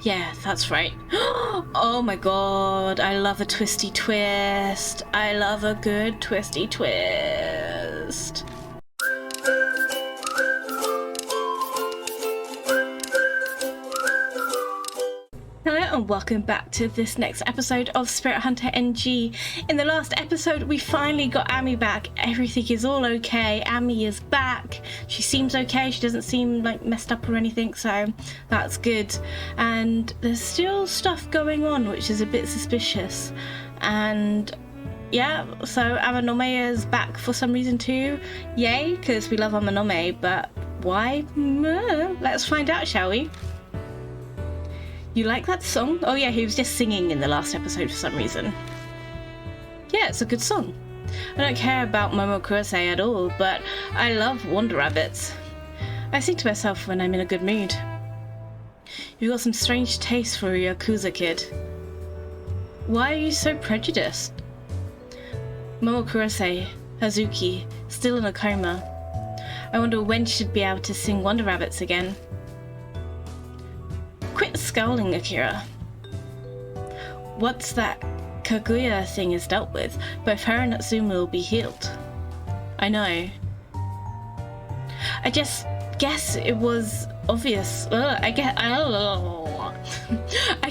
Yeah, that's right. Oh my god, I love a twisty twist. I love a good twisty twist. Hello and welcome back to this next episode of Spirit Hunter NG. In the last episode we finally got Ami back. Everything is all okay. Ami is back. She seems okay. She doesn't seem like messed up or anything, so that's good. And there's still stuff going on which is a bit suspicious. And yeah, so ℚ𝒚𝒂𝓄𝒂𝓚 is back for some reason too. Yay, because we love ℚ𝒚𝒂𝓚, but why? Let's find out, shall we? You like that song? Oh yeah, he was just singing in the last episode for some reason. Yeah, it's a good song. I don't care about ℚ𝒚𝒂𝓚 at all, but I love Wander Rabbits. I sing to myself when I'm in a good mood. You've got some strange taste for a Yakuza kid. Why are you so prejudiced? ℚ𝒚𝒂𝓚, Hazuki, still in a coma. I wonder when she'd be able to sing Wander Rabbits again. Quit scowling, Akira. Once that Kaguya thing is dealt with, both her and Natsume will be healed. I know. I just guess it was obvious. I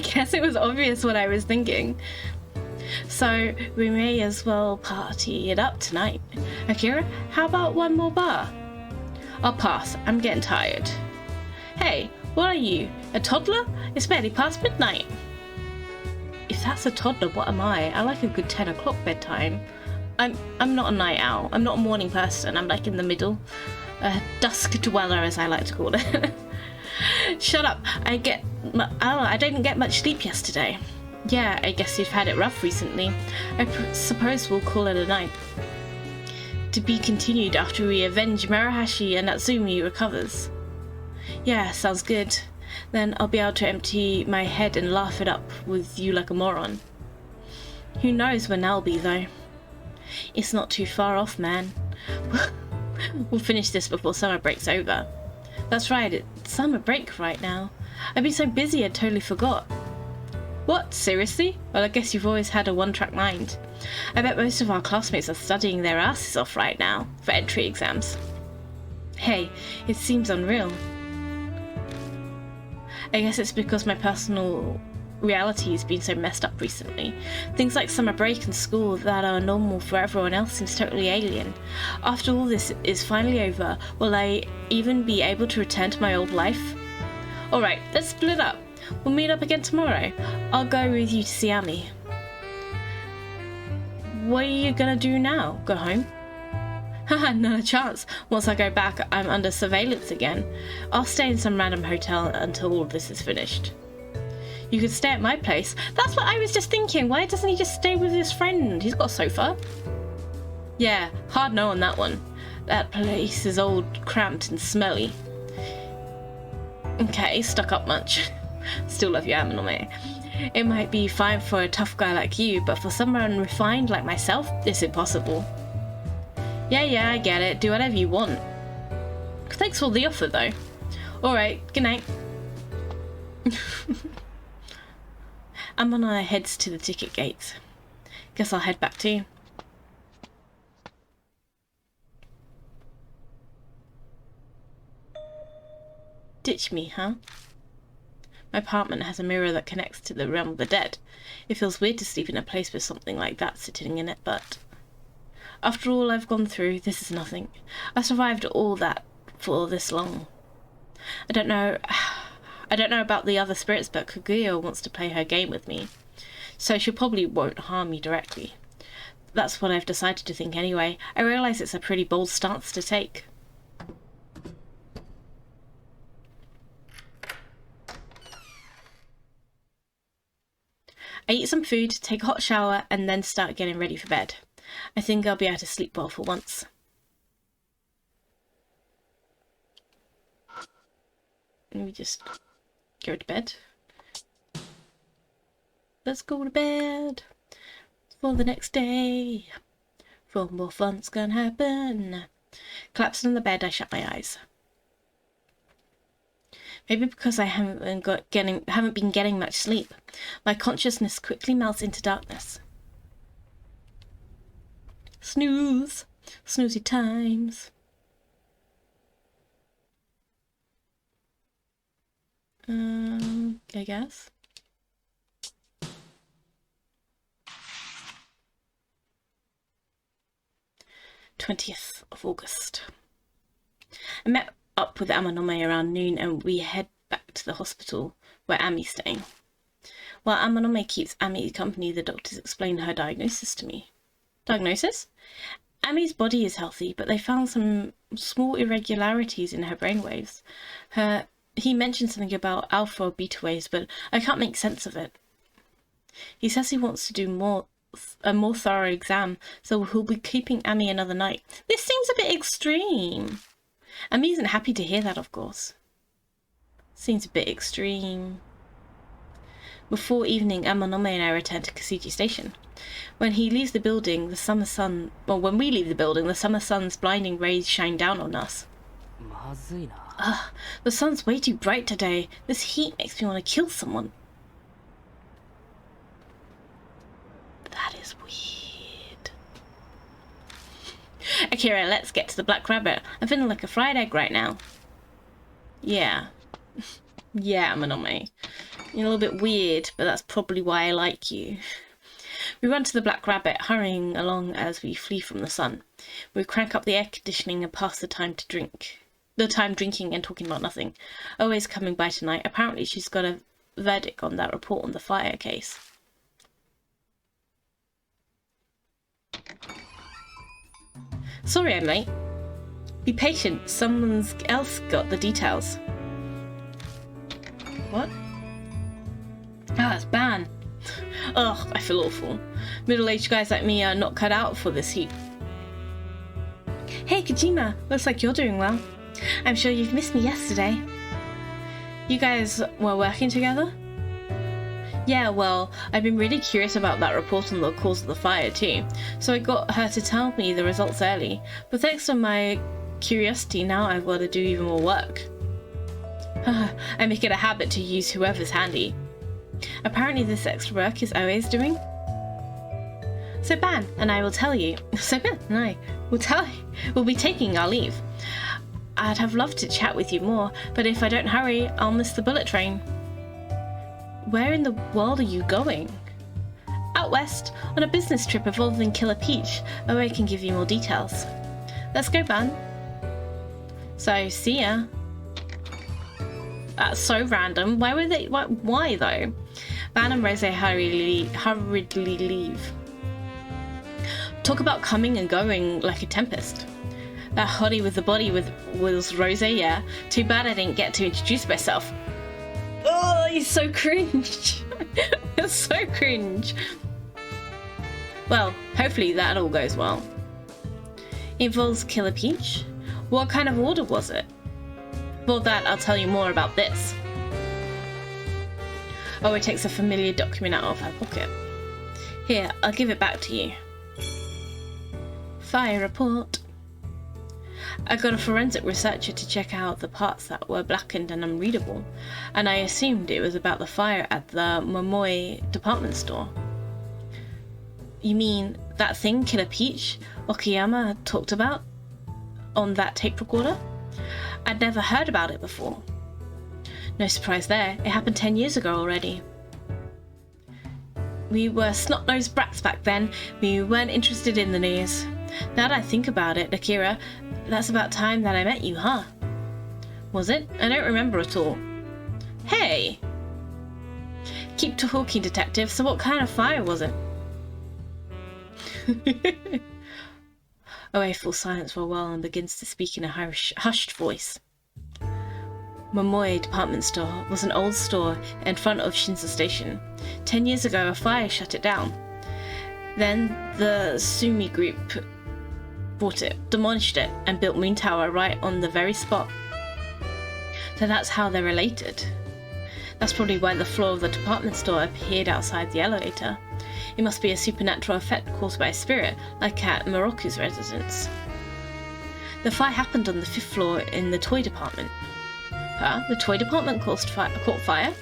guess it was obvious what I was thinking. So we may as well party it up tonight. Akira, how about one more bar? I'll pass. I'm getting tired. Hey, what are you? A toddler? It's barely past midnight. If that's a toddler, what am I? I like a good 10 o'clock bedtime. I'm not a night owl. I'm not a morning person. I'm like in the middle. A dusk dweller, as I like to call it. Shut up. I didn't get much sleep yesterday. Yeah, I guess you've had it rough recently. I suppose we'll call it a night. To be continued after we avenge Marahashi and Natsumi recovers. Yeah, sounds good. Then I'll be able to empty my head and laugh it up with you like a moron. Who knows when I'll be, though. It's not too far off, man. We'll finish this before summer break's over. That's right, it's summer break right now. I've been so busy I totally forgot. What, seriously? Well, I guess you've always had a one-track mind. I bet most of our classmates are studying their asses off right now for entry exams. Hey, it seems unreal. I guess it's because my personal reality has been so messed up recently. Things like summer break and school that are normal for everyone else seems totally alien. After all this is finally over, will I even be able to return to my old life? Alright, let's split up. We'll meet up again tomorrow. I'll go with you to see Ami. What are you gonna do now? Go home? Haha, not a chance. Once I go back, I'm under surveillance again. I'll stay in some random hotel until all of this is finished. You could stay at my place. That's what I was just thinking. Why doesn't he just stay with his friend? He's got a sofa. Yeah, hard no on that one. That place is old, cramped and smelly. Okay, stuck up much. Still love you, ℚ𝒚𝒂𝓚. It might be fine for a tough guy like you, but for someone refined like myself, it's impossible. Yeah, I get it. Do whatever you want. Thanks for the offer, though. Alright, good night. I'm on our heads to the ticket gates. Guess I'll head back too. Ditch me, huh? My apartment has a mirror that connects to the realm of the dead. It feels weird to sleep in a place with something like that sitting in it, but... After all I've gone through, this is nothing. I survived all that for this long. I don't know about the other spirits, but Kaguya wants to play her game with me. So she probably won't harm me directly. That's what I've decided to think anyway. I realise it's a pretty bold stance to take. I eat some food, take a hot shower, and then start getting ready for bed. I think I'll be able to sleep well for once. Let me just go to bed. Let's go to bed for the next day. For more fun's gonna happen. Collapsing on the bed, I shut my eyes. Maybe because I haven't been getting much sleep. My consciousness quickly melts into darkness. Snooze. Snoozy times. I guess. ℏ of August. I met up with ℚ𝑗𝑒 around noon and we head back to the hospital where Ami's staying. While ℚ𝑗𝑒 keeps Ami company, the doctors explain her diagnosis to me. Diagnosis? Ami's body is healthy, but they found some small irregularities in her brainwaves. He mentioned something about alpha or beta waves, but I can't make sense of it. He says he wants to do a more thorough exam, so he'll be keeping Ami another night. This seems a bit extreme. Ami isn't happy to hear that, of course. Seems a bit extreme. Before evening, ℚ𝑗𝑒 and I return to ℏ𝑗𝑒 Station. When we leave the building, the summer sun's blinding rays shine down on us. Ugh, the sun's way too bright today. This heat makes me want to kill someone. That is weird. Akira, let's get to the Black Rabbit. I'm feeling like a fried egg right now. Yeah. Yeah, ℚ𝑗𝑒. You're a little bit weird, but that's probably why I like you. We run to the Black Rabbit, hurrying along as we flee from the sun. We crank up the air conditioning and pass the time drinking and talking about nothing. Always coming by tonight. Apparently she's got a verdict on that report on the fire case. Sorry I'm late. Be patient, someone else got the details. What? Ah, it's Ban. Ugh, I feel awful. Middle-aged guys like me are not cut out for this heat. Hey Kojima, looks like you're doing well. I'm sure you've missed me yesterday. You guys were working together? Yeah, well, I've been really curious about that report on the cause of the fire too, so I got her to tell me the results early, but thanks to my curiosity now I've got to do even more work. I make it a habit to use whoever's handy. Apparently this extra work is always doing. So Ban and I will tell you. We'll be taking our leave. I'd have loved to chat with you more, but if I don't hurry, I'll miss the bullet train. Where in the world are you going? Out west, on a business trip involving Killer Peach. Oh, I can give you more details. Let's go, Ban. So, see ya. That's so random. Why though? Ban and Rose hurriedly leave. Talk about coming and going like a tempest. That hottie with the body was Rose, yeah. Too bad I didn't get to introduce myself. Oh, he's so cringe. It's so cringe. Well, hopefully that all goes well. Involves Killer Peach? What kind of order was it? For that, I'll tell you more about this. Oh, it takes a familiar document out of her pocket. Here, I'll give it back to you. Fire report. I got a forensic researcher to check out the parts that were blackened and unreadable, and I assumed it was about the fire at the Momoi department store. You mean that thing Killer Peach Okayama talked about on that tape recorder? I'd never heard about it before. No surprise there, it happened 10 years ago already. We were snot-nosed brats back then. We weren't interested in the news. Now that I think about it, Akira, that's about time that I met you, huh? Was it? I don't remember at all. Hey! Keep talking, detective. So what kind of fire was it? Oe falls silent for a while and begins to speak in a hushed voice. Momoi department store was an old store in front of Shinsa Station. 10 years ago, a fire shut it down. Then the Sumi group bought it, demolished it, and built Moon Tower right on the very spot. So that's how they're related. That's probably why the floor of the department store appeared outside the elevator. It must be a supernatural effect caused by a spirit, like at Moroku's residence. The fire happened on the 5th floor in the toy department. The toy department caught fire.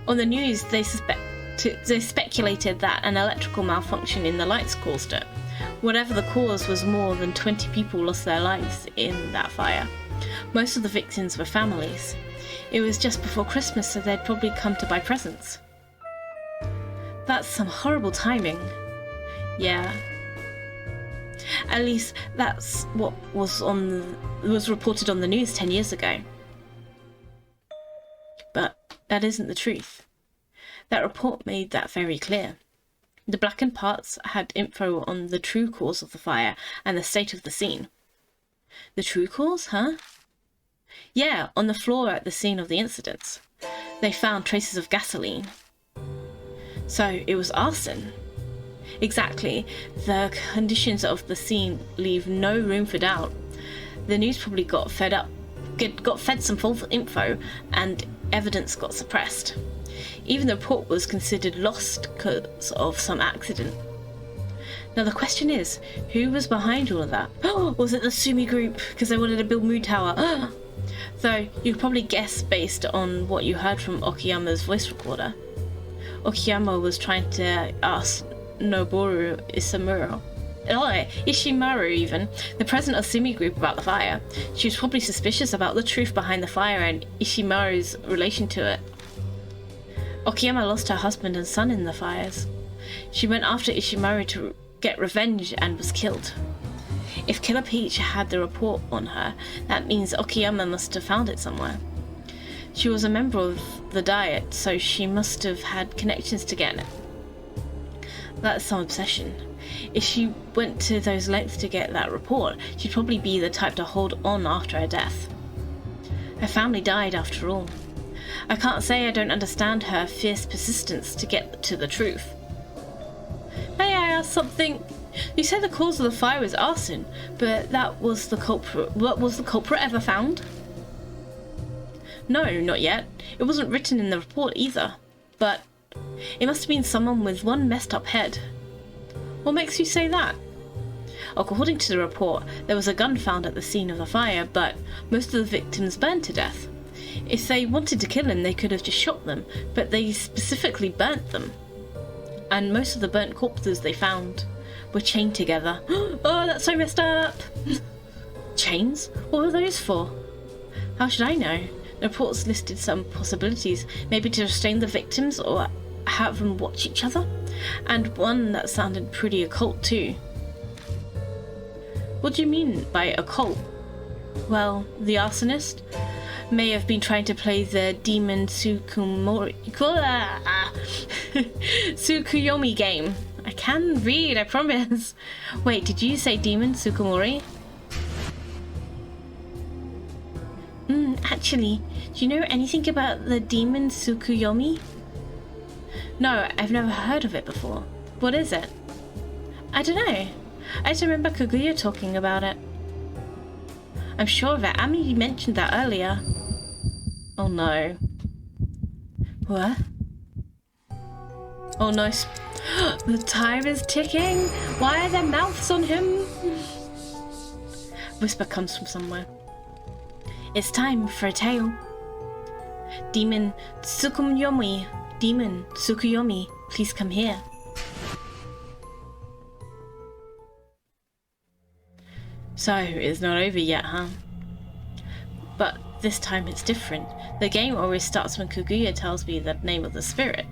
On the news, they speculated that an electrical malfunction in the lights caused it. Whatever the cause was, more than 20 people lost their lives in that fire. Most of the victims were families. It was just before Christmas, so they'd probably come to buy presents. That's some horrible timing. Yeah. At least that's what was reported on the news 10 years ago. But that isn't the truth. That report made that very clear. The blackened parts had info on the true cause of the fire and the state of the scene. The true cause, huh? Yeah, on the floor at the scene of the incidents. They found traces of gasoline. So it was arson. Exactly. The conditions of the scene leave no room for doubt. The news probably got fed some false info, and evidence got suppressed. Even the report was considered lost because of some accident. Now the question is, who was behind all of that? Was it the Sumi group because they wanted to build Moon Tower? Though you could probably guess based on what you heard from Okuyama's voice recorder. Okuyama was trying to ask Noboru Ishimaru even, the president of Sumi Group, about the fire. She was probably suspicious about the truth behind the fire and Ishimaru's relation to it. Okuyama lost her husband and son in the fires. She went after Ishimaru to get revenge and was killed. If Killer Peach had the report on her, that means Okuyama must have found it somewhere. She was a member of the Diet, so she must have had connections to get it. That's some obsession. If she went to those lengths to get that report, she'd probably be the type to hold on after her death. Her family died after all. I can't say I don't understand her fierce persistence to get to the truth. May I ask something? You said the cause of the fire was arson, but that was the culprit. What was the culprit ever found? No, not yet. It wasn't written in the report either. But it must have been someone with one messed up head. What makes you say that? According to the report, there was a gun found at the scene of the fire, but most of the victims burned to death. If they wanted to kill him, they could have just shot them, but they specifically burnt them. And most of the burnt corpses they found were chained together. Oh, that's so messed up! Chains? What were those for? How should I know? The reports listed some possibilities, maybe to restrain the victims or have them watch each other, and one that sounded pretty occult too. What do you mean by occult? Well, the arsonist may have been trying to play the Demon Tsukuyomi game. I can read, I promise. Wait, did you say Demon Tsukuyomi? Actually, do you know anything about the Demon Tsukuyomi? No, I've never heard of it before. What is it? I don't know. I just remember Kaguya talking about it. I'm sure of it. Ami mentioned that earlier. Oh no. What? Oh no. The time is ticking. Why are there mouths on him? Whisper comes from somewhere. It's time for a tale. Demon Tsukuyomi. Demon Tsukuyomi, please come here. So, it's not over yet, huh? But this time it's different. The game always starts when Kaguya tells me the name of the spirit,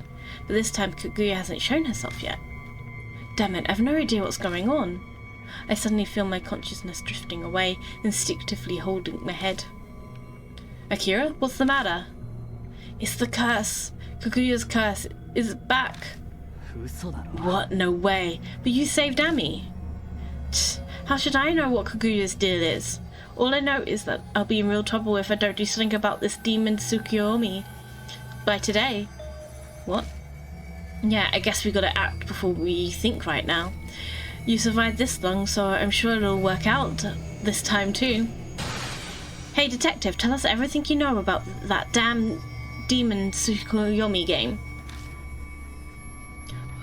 but this time Kaguya hasn't shown herself yet. Damn it, I've no idea what's going on. I suddenly feel my consciousness drifting away, instinctively holding my head. Akira, what's the matter? It's the curse. Kaguya's curse is back. What? No way. But you saved Ami. How should I know what Kaguya's deal is? All I know is that I'll be in real trouble if I don't do something about this Demon Tsukuyomi by today. What? Yeah, I guess we gotta act before we think right now. You survived this long, so I'm sure it'll work out this time too. Hey detective, tell us everything you know about that damn Demon Tsukuyomi game.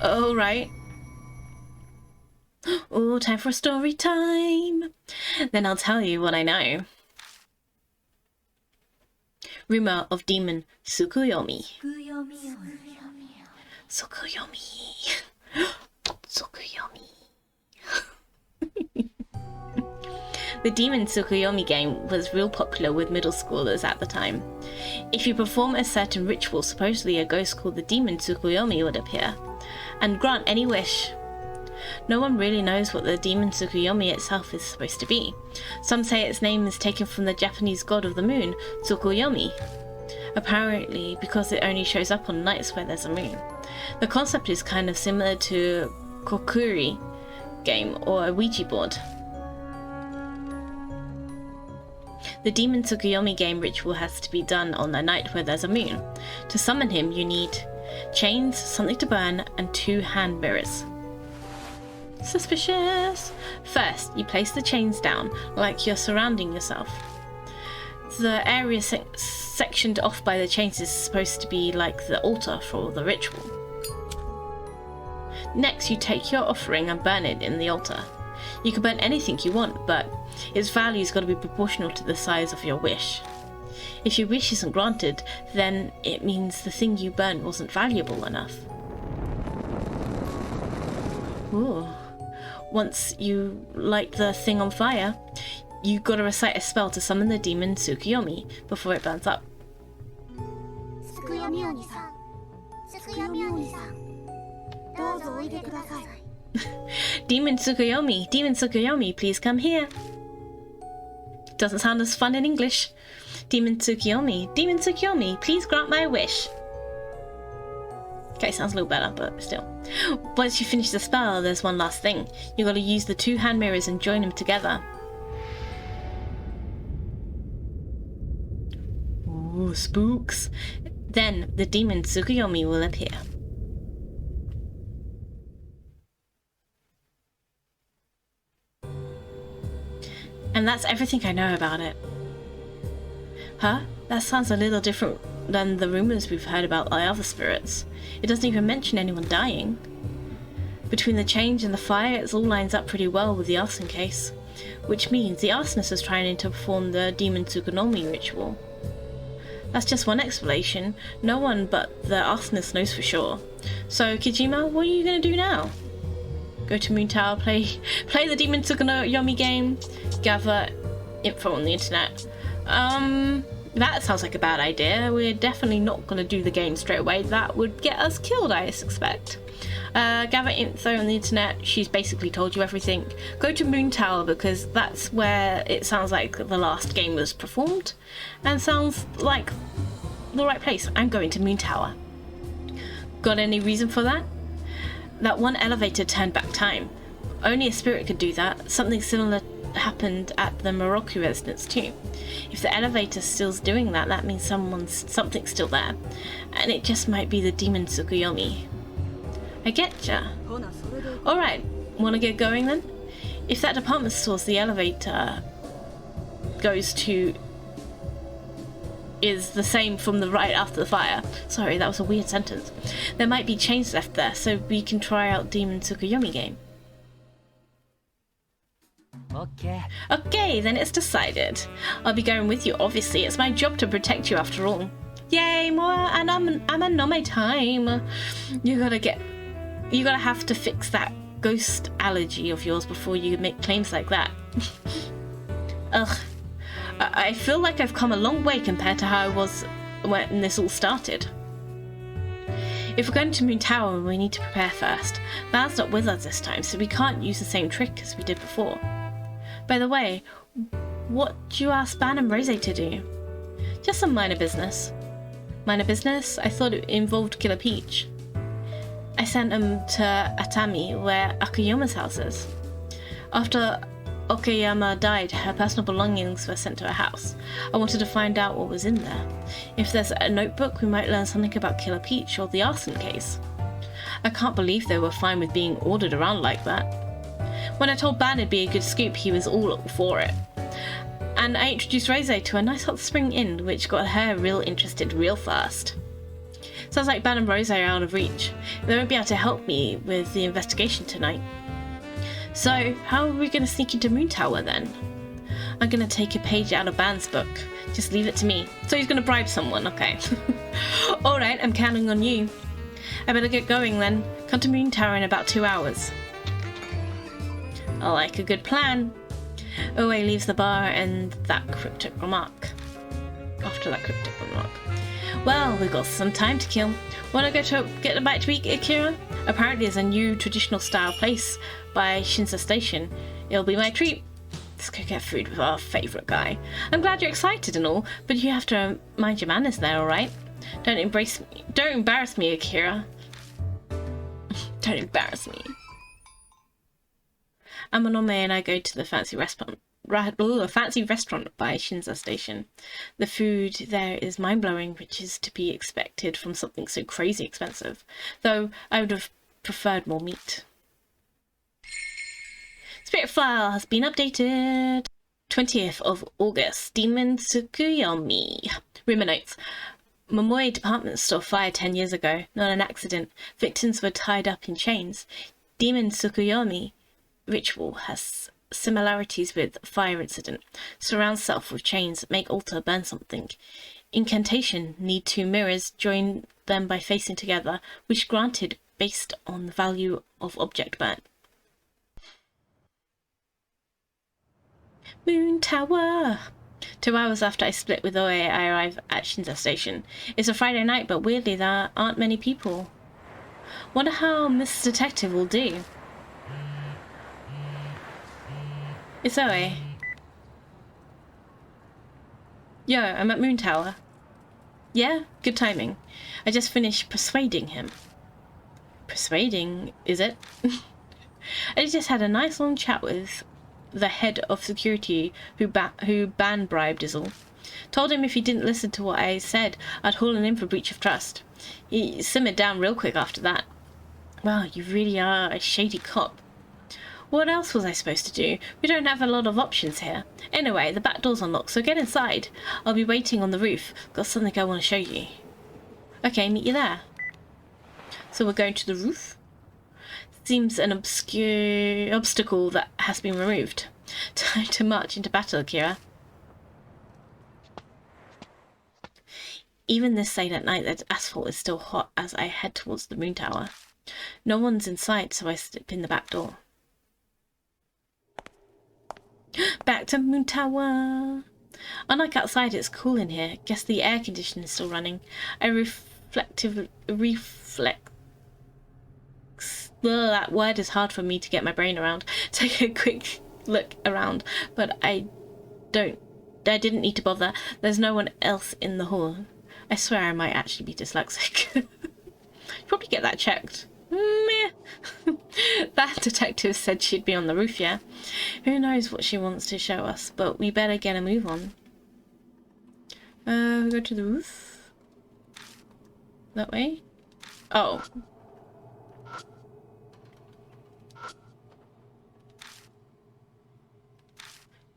Alright. Oh, time for story time. Then I'll tell you what I know. Rumor of Demon Tsukuyomi. Tsukuyomi. Tsukuyomi. The Demon Tsukuyomi game was real popular with middle schoolers at the time. If you perform a certain ritual, supposedly a ghost called the Demon Tsukuyomi would appear and grant any wish. No one really knows what the Demon Tsukuyomi itself is supposed to be. Some say its name is taken from the Japanese god of the moon, Tsukuyomi, apparently because it only shows up on nights where there's a moon. The concept is kind of similar to Kokuri game or a Ouija board. The Demon Tsukuyomi game ritual has to be done on a night where there's a moon. To summon him, you need chains, something to burn, and 2 hand mirrors. Suspicious! First, you place the chains down, like you're surrounding yourself. The area sectioned off by the chains is supposed to be like the altar for the ritual. Next, you take your offering and burn it in the altar. You can burn anything you want, but its value's got to be proportional to the size of your wish. If your wish isn't granted, then it means the thing you burn wasn't valuable enough. Ooh. Once you light the thing on fire, you gotta recite a spell to summon the Demon Tsukuyomi before it burns up. Demon Tsukuyomi, Demon Tsukuyomi, please come here. Doesn't sound as fun in English. Demon Tsukuyomi, Demon Tsukuyomi, please grant my wish. Okay, sounds a little better, but still. Once you finish the spell, there's one last thing. You gotta use the 2 hand mirrors and join them together. Ooh, spooks. Then the Demon Tsukuyomi will appear. And that's everything I know about it. Huh? That sounds a little different than the rumors we've heard about the other spirits. It doesn't even mention anyone dying. Between the change and the fire, it all lines up pretty well with the arson case, which means the arsonist was trying to perform the Demon Tsukuyomi ritual. That's just one explanation. No one but the arsonist knows for sure. So Kojima, what are you gonna do now? Go to Moon Tower, play the Demon Tsukuyomi game, gather info on the internet. That sounds like a bad idea. We're definitely not going to do the game straight away. That would get us killed, I suspect. Gather info on the internet. She's basically told you everything. Go to Moon Tower because that's where it sounds like the last game was performed and sounds like the right place. I'm going to Moon Tower. Got any reason for that? That one elevator turned back time. Only a spirit could do that. Something similar happened at the ℒ𝕗𝑒𝑒 residence too. If the elevator's still doing that, that means something's still there. And it just might be the Demon Tsukuyomi. I getcha. Alright, wanna get going then? If that department store's the elevator goes to is the same from the right after the fire. Sorry, that was a weird sentence. There might be chains left there, so we can try out Demon Tsukuyomi game. Okay, then it's decided. I'll be going with you, obviously. It's my job to protect you after all. Yay, more, and I'm on my time. You gotta have to fix that ghost allergy of yours before you make claims like that. Ugh. I feel like I've come a long way compared to how I was when this all started. If we're going to Moon Tower, we need to prepare first. Ban's not with us this time, so we can't use the same trick as we did before. By the way, what do you ask Ban and Rose to do? Just some minor business. Minor business? I thought it involved Killer Peach. I sent them to Atami, where Akuyama's house is. After Okayama died, her personal belongings were sent to her house. I wanted to find out what was in there. If there's a notebook, we might learn something about Killer Peach or the arson case. I can't believe they were fine with being ordered around like that. When I told Ban it'd be a good scoop, he was all for it. And I introduced Rose to a nice hot spring inn, which got her real interested real fast. Sounds like Ban and Rose are out of reach. They won't be able to help me with the investigation tonight. So, how are we going to sneak into Moon Tower then? I'm gonna take a page out of Ban's book. Just leave it to me. So he's gonna bribe someone, okay. Alright, I'm counting on you. I better get going then. Come to Moon Tower in about 2 hours. I like a good plan. ℂ𝕂𝕗 leaves the bar and that cryptic remark. After that cryptic remark. Well, we've got some time to kill. Wanna go to get a bite to eat, 𝒂𝓂𝓂𝓂? Apparently there's a new traditional style place by 𝒫𝓁𝑒𝒶𝓈𝑒 Station. It'll be my treat. Let's go get food with our favourite guy. I'm glad you're excited and all, but you have to mind your manners there, alright? Don't embrace me. Don't embarrass me, 𝒂𝓂𝓂𝓂. Don't embarrass me. Izanami and I go to the fancy restaurant by 𝒫𝓁𝑒𝒶𝓈𝑒 Station. The food there is mind-blowing, which is to be expected from something so crazy expensive. Though I would have preferred more meat. Spirit file has been updated. 20th of August. Demon Tsukuyomi. Rumor notes. Momoi department store fire 10 years ago. Not an accident. Victims were tied up in chains. Demon Tsukuyomi ritual has similarities with fire incident. Surround self with chains. Make altar burn something. Incantation. Need 2 mirrors. Join them by facing together. Which granted based on the value of object burnt. Moon Tower. 2 hours after I split with 𝒂𝓂𝓗, I arrive at 𝒫𝓁𝑒𝒶𝓈𝑒 Station. It's a Friday night, but weirdly there aren't many people. Wonder how Miss Detective will do. It's 𝒂𝓂𝓗. Yo, I'm at Moon Tower. Yeah, good timing. I just finished persuading him. Persuading, is it? I just had a nice long chat with the head of security who ban bribed ℂ𝕗𝓗𝓂𝓂. Told him if he didn't listen to what I said, I'd haul him in for breach of trust. He simmered down real quick after that. Wow, you really are a shady cop. What else was I supposed to do? We don't have a lot of options here. Anyway, the back door's unlocked, so get inside. I'll be waiting on the roof. Got something I want to show you. Okay, meet you there. So we're going to the roof. Seems an obscure obstacle that has been removed. Time to march into battle, 𝒂𝓂𝓂𝓂. Even this late at night, the asphalt is still hot as I head towards the Moon Tower. No one's in sight, so I slip in the back door. Back to Moon Tower. Unlike outside, it's cool in here. Guess the air conditioner is still running. That word is hard for me to get my brain around. Take a quick look around, but I didn't need to bother. There's no one else in the hall. I swear I might actually be dyslexic. Probably get that checked. Meh. That detective said she'd be on the roof, yeah? Who knows what she wants to show us, but we better get a move on. We go to the roof. That way? Oh.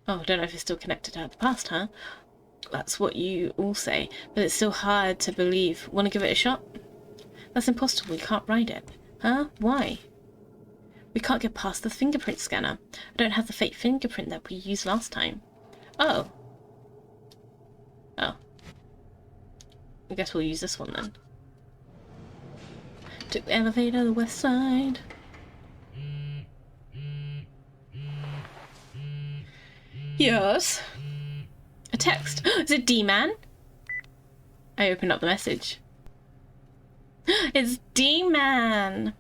Oh, I don't know if it's still connected out of the past, huh? That's what you all say, but it's still hard to believe. Want to give it a shot? That's impossible, we can't ride it. Huh? Why? We can't get past the fingerprint scanner. I don't have the fake fingerprint that we used last time. Oh. Oh. I guess we'll use this one then. Took the elevator to the west side. Yes. A text. Is it D-Man? I open up the message. It's D-Man.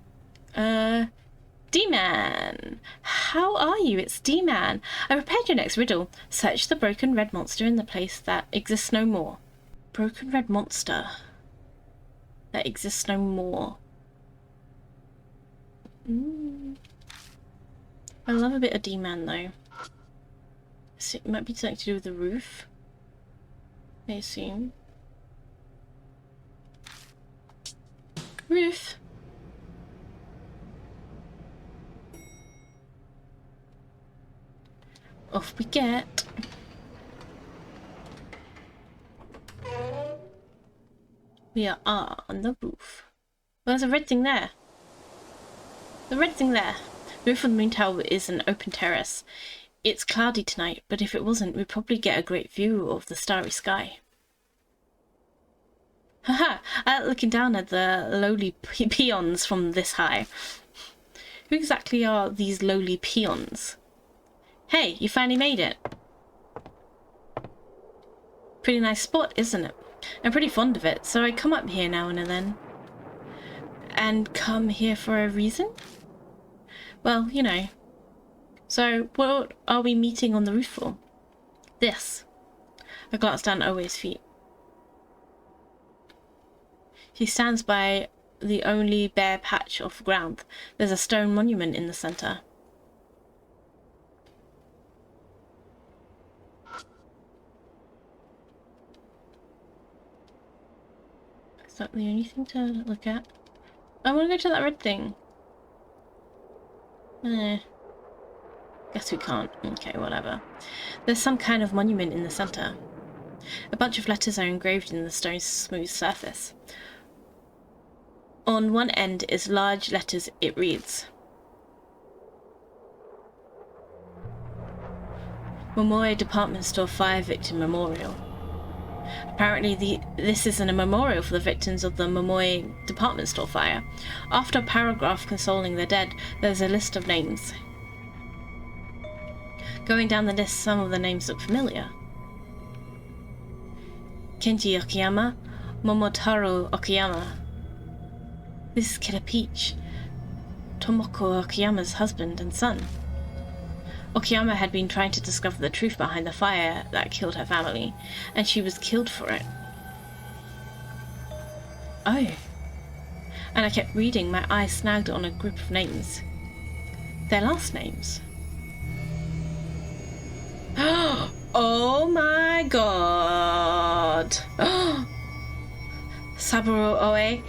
D-Man. How are you? It's D-Man. I prepared your next riddle. Search the broken red monster in the place that exists no more. Broken red monster that exists no more. I love a bit of D-Man though. So it might be something to do with the roof, I assume. Roof. Off we get. We are on the roof. Well, there's a red thing there. The red thing there. The roof of the Moon Tower is an open terrace. It's cloudy tonight, but if it wasn't, we'd probably get a great view of the starry sky. Haha, I like looking down at the lowly peons from this high. Who exactly are these lowly peons? Hey, you finally made it. Pretty nice spot, isn't it? I'm pretty fond of it, so I come up here now and then. And come here for a reason? Well, you know. So, what are we meeting on the roof for? This. I glance down at Oe's feet. She stands by the only bare patch of ground. There's a stone monument in the center. Is that the only thing to look at? I want to go to that red thing. Guess we can't. Okay, whatever. There's some kind of monument in the center. A bunch of letters are engraved in the stone's smooth surface. On one end is large letters. It reads, ℂ𝕗𝓂𝓃 Department Store Fire Victim Memorial. Apparently this isn't a memorial for the victims of the ℂ𝕗𝓂𝓃 Department Store fire. After a paragraph consoling the dead, there's a list of names. Going down the list, some of the names look familiar. Kenji Okayama, Momotaro Okayama. This is 𝒮𝓃𝓉, Tomoko Okayama's husband and son. Okayama had been trying to discover the truth behind the fire that killed her family, and she was killed for it. Oh. And I kept reading, my eyes snagged on a group of names. Their last names. Oh my god! Saburo Oe,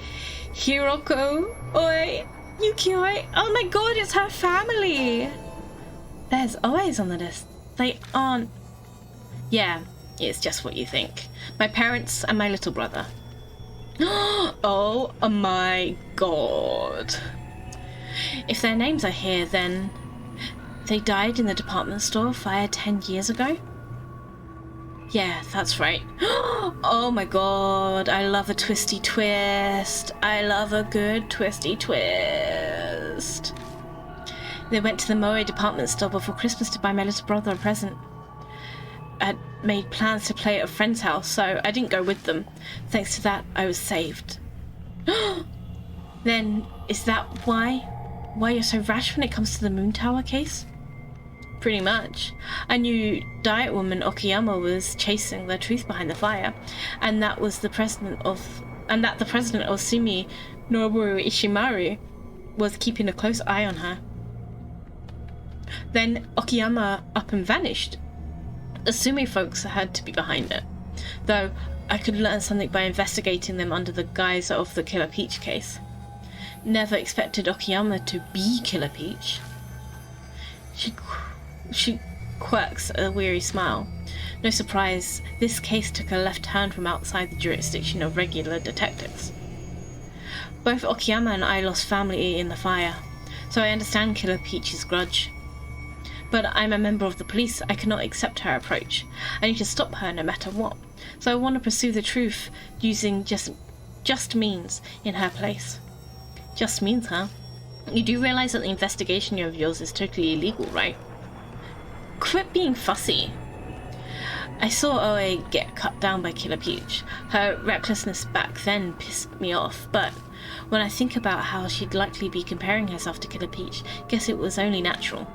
Hiroko Oe, Yuki-Oe. Oh my god, it's her family! There's Oe's on the list. They aren't... Yeah, it's just what you think. My parents and my little brother. Oh my god. If their names are here, then... They died in the department store fire 10 years ago? Yeah, that's right. Oh my god, I love a twisty twist. I love a good twisty twist. They went to the ℂ𝕗𝓃 department store before Christmas to buy my little brother a present. I'd made plans to play at a friend's house, so I didn't go with them. Thanks to that, I was saved. Then, is that why you're so rash when it comes to the Moon Tower case? Pretty much. I knew Diet Woman Okayama was chasing the truth behind the fire, and that the president of Sumi Noboru Ishimaru was keeping a close eye on her. Then Okayama up and vanished. The Sumi folks had to be behind it, though I could learn something by investigating them under the guise of the ℏ𝐶𝐵 case. Never expected Okayama to be ℏ𝐶𝐵. She quirks a weary smile. No surprise, this case took a left turn from outside the jurisdiction of regular detectives. Both Okayama and I lost family in the fire, so I understand ℏ𝐶𝐵's grudge. But I'm a member of the police. I cannot accept her approach. I need to stop her no matter what. So I want to pursue the truth using just means in her place. Just means, huh? You do realize that the investigation of yours is totally illegal, right? Quit being fussy. I saw Oe get cut down by ℏ𝐶𝐵. Her recklessness back then pissed me off, but when I think about how she'd likely be comparing herself to ℏ𝐶𝐵, guess it was only natural.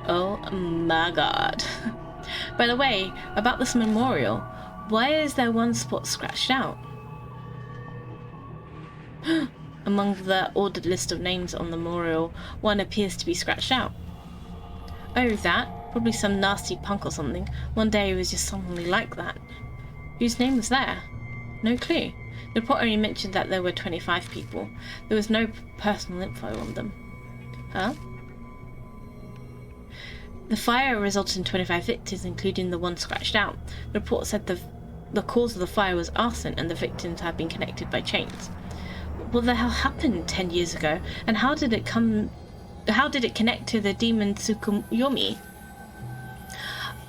Oh my god. By the way, about this memorial, why is there one spot scratched out? Among the ordered list of names on the memorial, one appears to be scratched out. Oh, that? Probably some nasty punk or something. One day it was just something like that. Whose name was there? No clue. The report only mentioned that there were 25 people. There was no personal info on them. Huh? The fire resulted in 25 victims, including the one scratched out. The report said the cause of the fire was arson and the victims had been connected by chains. What the hell happened 10 years ago, and how did it come how did it connect to the Demon Tsukuyomi?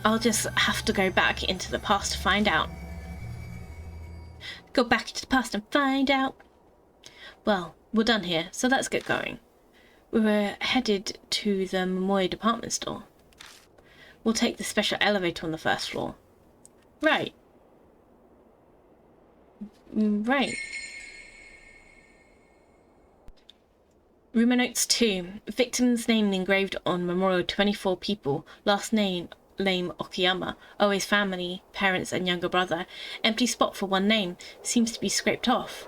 I'll just have to go back into the past to find out. Go back into the past and find out. Well, we're done here, so let's get going. We're headed to the Momoi department store. We'll take the special elevator on the first floor. Right. Right. Rumor notes 2. Victim's name engraved on memorial 24 people. Last name Okayama. Always family, parents and younger brother. Empty spot for one name. Seems to be scraped off.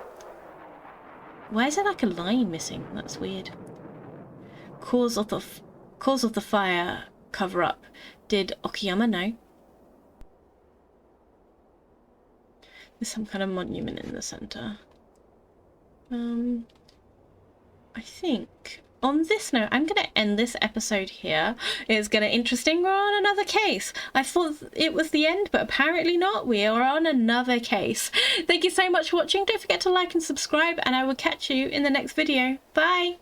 Why is there like a line missing? That's weird. Cause of the fire cover-up. Did Okayama know? There's some kind of monument in the center. I think on this note, I'm going to end this episode here. It's going to interesting. We're on another case. I thought it was the end, but apparently not. We are on another case. Thank you so much for watching. Don't forget to like and subscribe, and I will catch you in the next video. Bye.